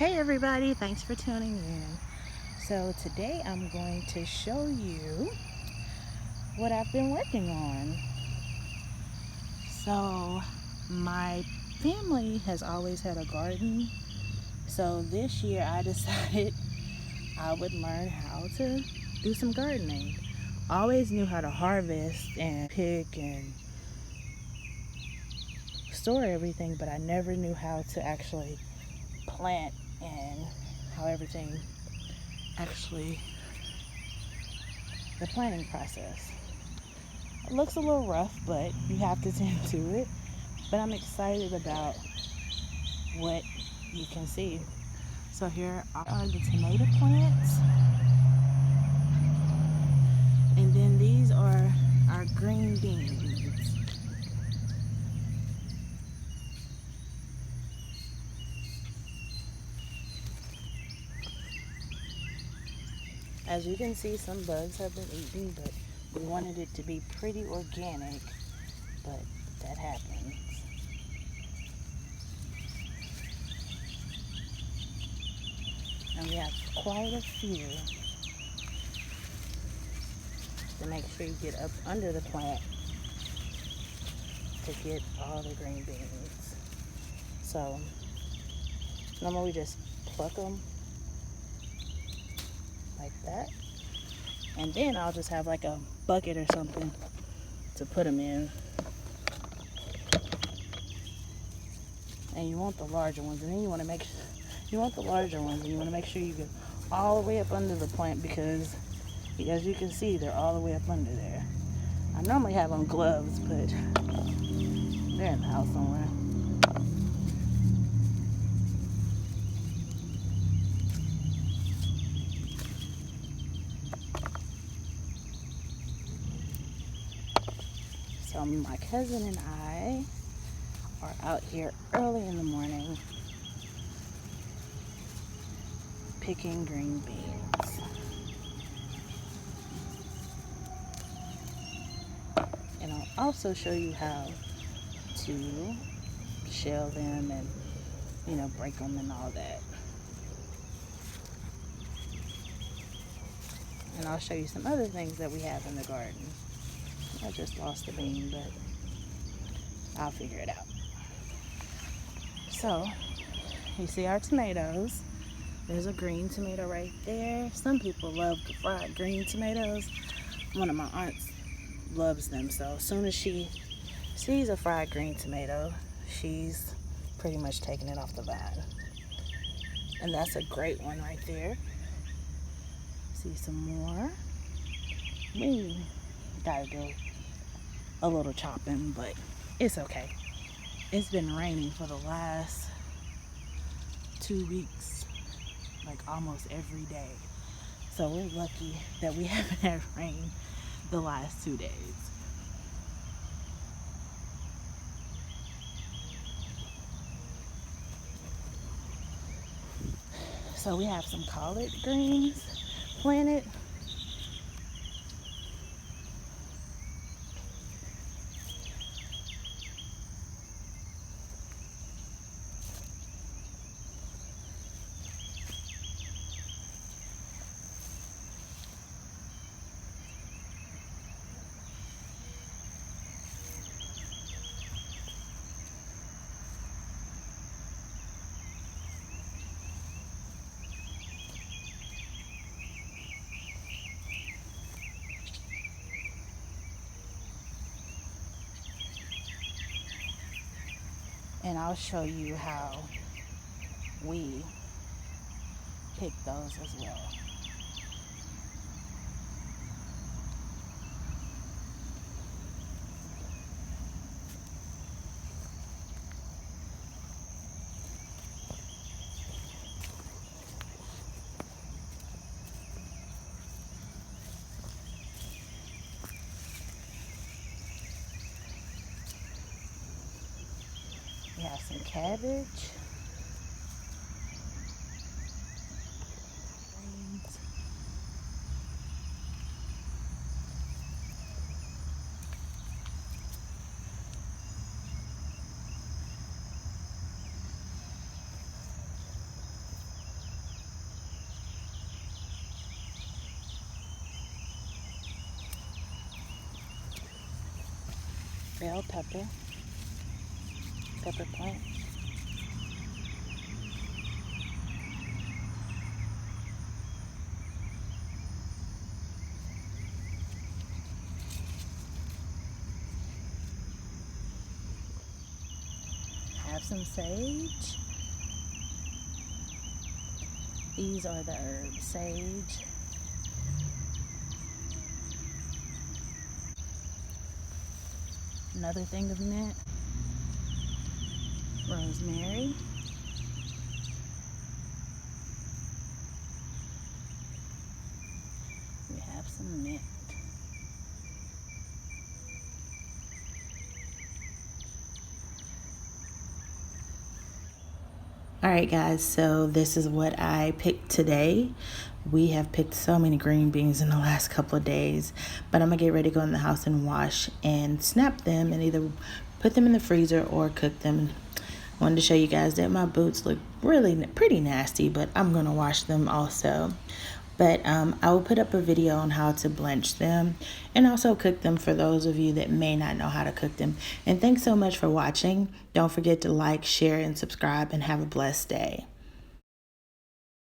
Hey everybody, thanks for tuning in. So today I'm going to show you what I've been working on. So my family has always had a garden. So this year I decided I would learn how to do some gardening. I always knew how to harvest and pick and store everything, but I never knew how to actually plant and how everything actually the planting process. It looks a little rough, but you have to tend to it. But I'm excited about what you can see. So here are the tomato plants. And then these are our green beans. As you can see, some bugs have been eaten, but we wanted it to be pretty organic, but that happens. And we have quite a few to make sure you get up under the plant to get all the green beans. So normally we just pluck them like that, and then I'll just have like a bucket or something to put them in. And you want the larger ones, and then you want to make sure you get all the way up under the plant, because as you can see, they're all the way up under there. I normally have on gloves, but they're in the house somewhere. So my cousin and I are out here early in the morning picking green beans. And I'll also show you how to shell them and, break them and all that. And I'll show you some other things that we have in the garden. I just lost the bean, but I'll figure it out. So, you see our tomatoes. There's a green tomato right there. Some people love fried green tomatoes. One of my aunts loves them, so as soon as she sees a fried green tomato, she's pretty much taking it off the vine. And that's a great one right there. See some more. We gotta do a little chopping, but it's okay. It's been raining for the last 2 weeks, like almost every day. So we're lucky that we haven't had rain the last 2 days. So we have some collard greens planted. And I'll show you how we pick those as well. We have some cabbage. bell pepper, pepper plant. Have some sage. These are the herbs: sage, another thing of mint, rosemary, we have some mint. Alright guys, so this is what I picked today. We have picked so many green beans in the last couple of days, but I'm gonna get ready to go in the house and wash and snap them and either put them in the freezer or cook them. I wanted to show you guys that my boots look really pretty nasty, but I'm gonna wash them also. But I will put up a video on how to blanch them and also cook them for those of you that may not know how to cook them. And thanks so much for watching. Don't forget to like, share, and subscribe, and have a blessed day.